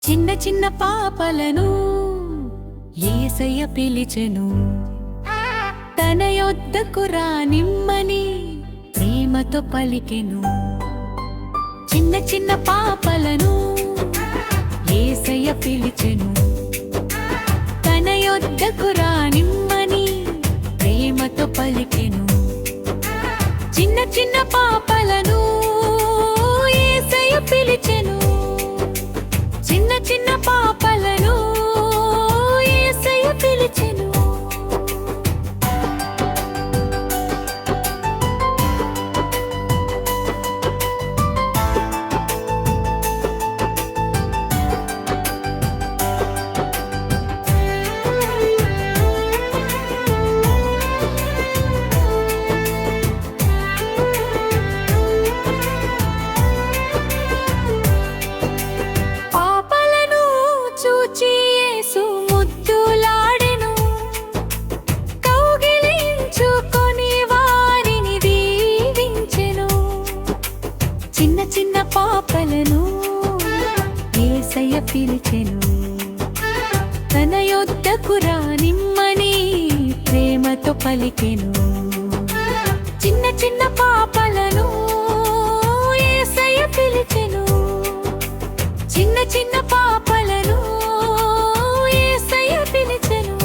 చిన్న చిన్న పాపలను యేసయ్య పిలిచెను. తన యొద్దకు రానిమ్మని ప్రేమతో పలికెను. చిన్న చిన్న పాపలను యేసయ్య పిలిచెను. తన యొద్దకు రానిమ్మని ప్రేమతో పలికెను. చిన్న చిన్న పాపలను యేసయ్య పిలిచెను. చిన్న చిన్న పాపలను యేసయ్య పిలిచెను. చిన్న చిన్న పాపలను యేసయ్య పిలిచెను. తన యొద్దకు రానిమ్మని ప్రేమతో పలికెను. చిన్న చిన్న పాపలను యేసయ్య పిలిచెను. చిన్న చిన్న పాపలను యేసయ్య పిలిచెను.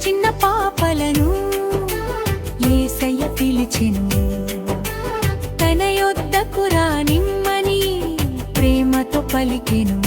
చిన్న పాపలను యేసయ్య పిలిచెను. తన యొద్దకు రానిమ్మని ప్రేమతో పలికెను.